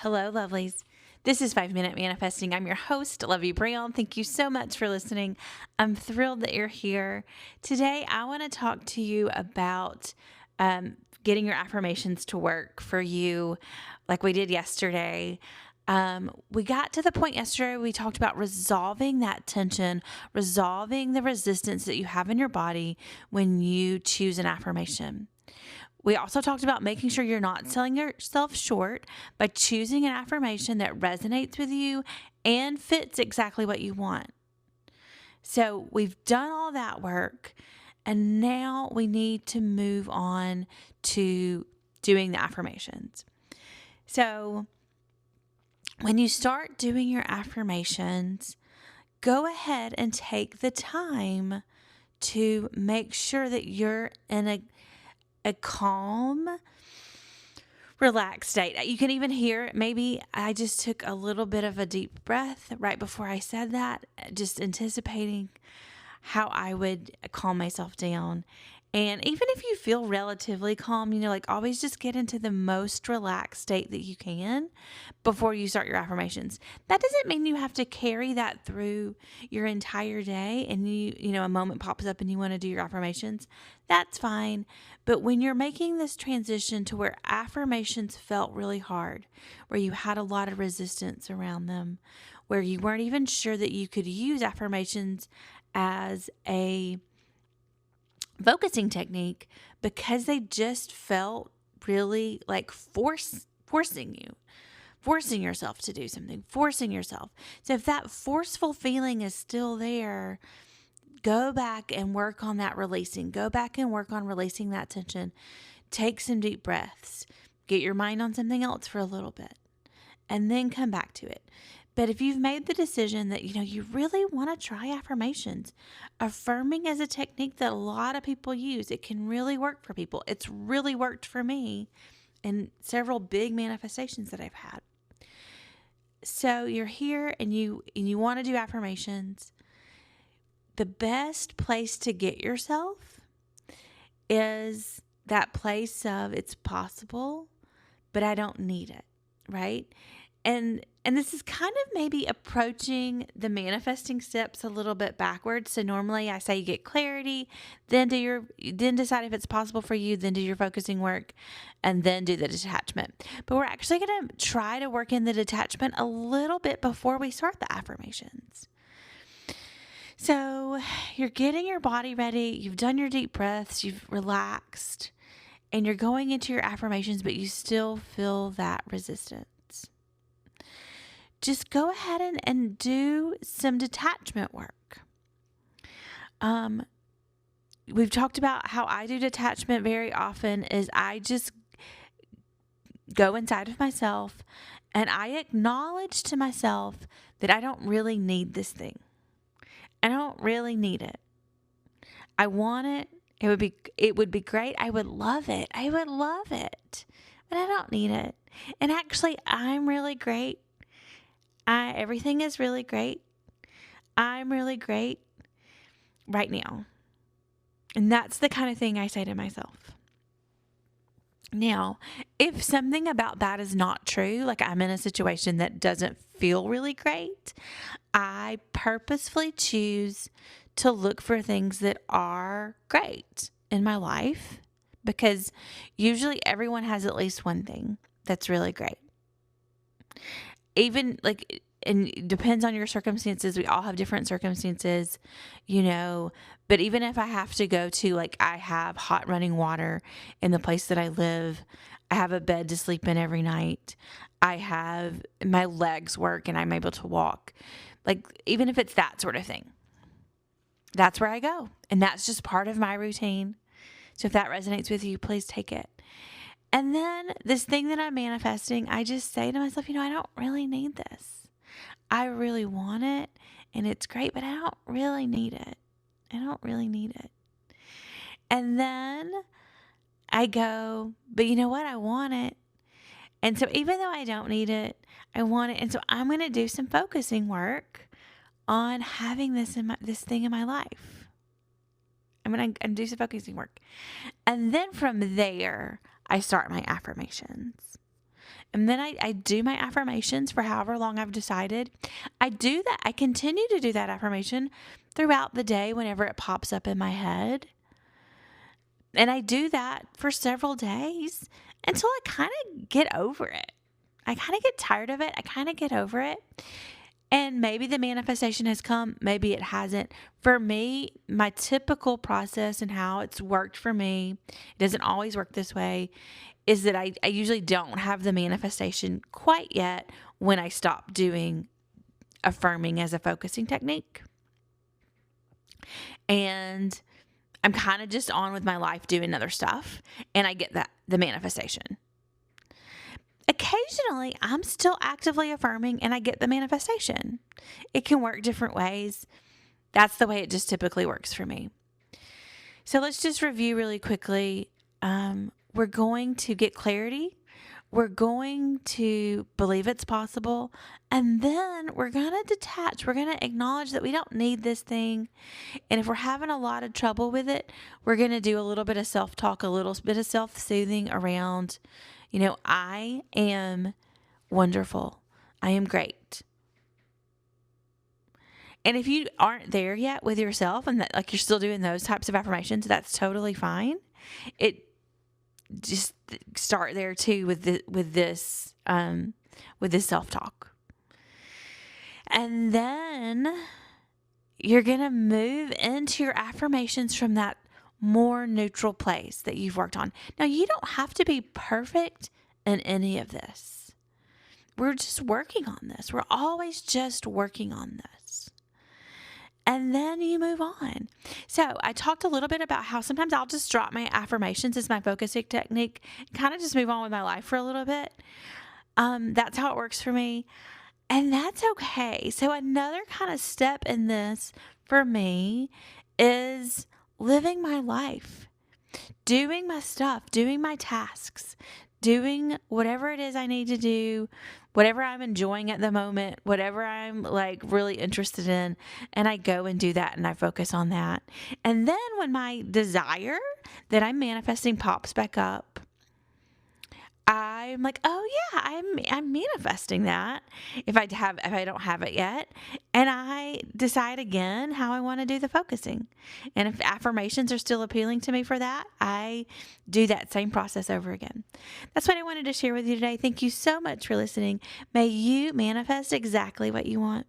Hello, lovelies. This is 5 Minute Manifesting. I'm your host, Lovey Brown. Thank you so much for listening. I'm thrilled that you're here. Today, I want to talk to you about getting your affirmations to work for you like we did yesterday. We got to the point yesterday, we talked about resolving that tension, resolving the resistance that you have in your body when you choose an affirmation. We also talked about making sure you're not selling yourself short by choosing an affirmation that resonates with you and fits exactly what you want. So we've done all that work, and now we need to move on to doing the affirmations. So when you start doing your affirmations, go ahead and take the time to make sure that you're in a calm, relaxed state. You can even hear, maybe I just took a little bit of a deep breath right before I said that, just anticipating how I would calm myself down. And even if you feel relatively calm, always just get into the most relaxed state that you can before you start your affirmations. That doesn't mean you have to carry that through your entire day and a moment pops up and you want to do your affirmations. That's fine. But when you're making this transition to where affirmations felt really hard, where you had a lot of resistance around them, where you weren't even sure that you could use affirmations as a focusing technique because they just felt really like forcing yourself to do something, forcing yourself. So if that forceful feeling is still there, go back and work on that releasing. Go back and work on releasing that tension. Take some deep breaths. Get your mind on something else for a little bit and then come back to it. But if you've made the decision that, you really want to try affirmations, affirming is a technique that a lot of people use. It can really work for people. It's really worked for me in several big manifestations that I've had. So you're here and you want to do affirmations. The best place to get yourself is that place of it's possible, but I don't need it, right? And this is kind of maybe approaching the manifesting steps a little bit backwards. So normally I say you get clarity, then decide if it's possible for you, then do your focusing work, and then do the detachment. But we're actually going to try to work in the detachment a little bit before we start the affirmations. So you're getting your body ready, you've done your deep breaths, you've relaxed, and you're going into your affirmations, but you still feel that resistance. Just go ahead and do some detachment work. We've talked about how I do detachment very often is I just go inside of myself and I acknowledge to myself that I don't really need this thing. I don't really need it. I want it. It would be great. I would love it. But I don't need it. And actually, I'm really great. Everything is really great. I'm really great right now. And that's the kind of thing I say to myself. Now, if something about that is not true, like I'm in a situation that doesn't feel really great, I purposefully choose to look for things that are great in my life because usually everyone has at least one thing that's really great. Even and it depends on your circumstances. We all have different circumstances, but even if I have to go to, I have hot running water in the place that I live, I have a bed to sleep in every night, I have my legs work and I'm able to walk. Even if it's that sort of thing, that's where I go. And that's just part of my routine. So if that resonates with you, please take it. And then this thing that I'm manifesting, I just say to myself, I don't really need this. I really want it and it's great, but I don't really need it. And then I go, but you know what? I want it. And so even though I don't need it, I want it. And so I'm going to do some focusing work on having this thing in my life. I'm going to do some focusing work. And then from there, I start my affirmations. And then I do my affirmations for however long I've decided. I do that. I continue to do that affirmation throughout the day whenever it pops up in my head. And I do that for several days until I kind of get over it. I kind of get tired of it. I kind of get over it. And maybe the manifestation has come, maybe it hasn't. For me, my typical process and how it's worked for me, it doesn't always work this way, is that I usually don't have the manifestation quite yet when I stop doing affirming as a focusing technique. And I'm kind of just on with my life doing other stuff, and I get the manifestation. Occasionally, I'm still actively affirming and I get the manifestation. It can work different ways. That's the way it just typically works for me. So let's just review really quickly. We're going to get clarity. We're going to believe it's possible. And then we're going to detach. We're going to acknowledge that we don't need this thing. And if we're having a lot of trouble with it, we're going to do a little bit of self-talk, a little bit of self-soothing around, I am wonderful. I am great. And if you aren't there yet with yourself and that like you're still doing those types of affirmations, that's totally fine. It just start there too with this self-talk. And then you're going to move into your affirmations from that more neutral place that you've worked on. Now, you don't have to be perfect in any of this. We're just working on this. We're always just working on this. And then you move on. So I talked a little bit about how sometimes I'll just drop my affirmations as my focusing technique, kind of just move on with my life for a little bit. That's how it works for me. And that's okay. So another kind of step in this for me is living my life, doing my stuff, doing my tasks, doing whatever it is I need to do, whatever I'm enjoying at the moment, whatever I'm like really interested in. And I go and do that and I focus on that. And then when my desire that I'm manifesting pops back up, I'm like, oh yeah, I'm manifesting that if I don't have it yet, and I decide again how I want to do the focusing. And if affirmations are still appealing to me for that, I do that same process over again. That's what I wanted to share with you today. Thank you so much for listening. May you manifest exactly what you want.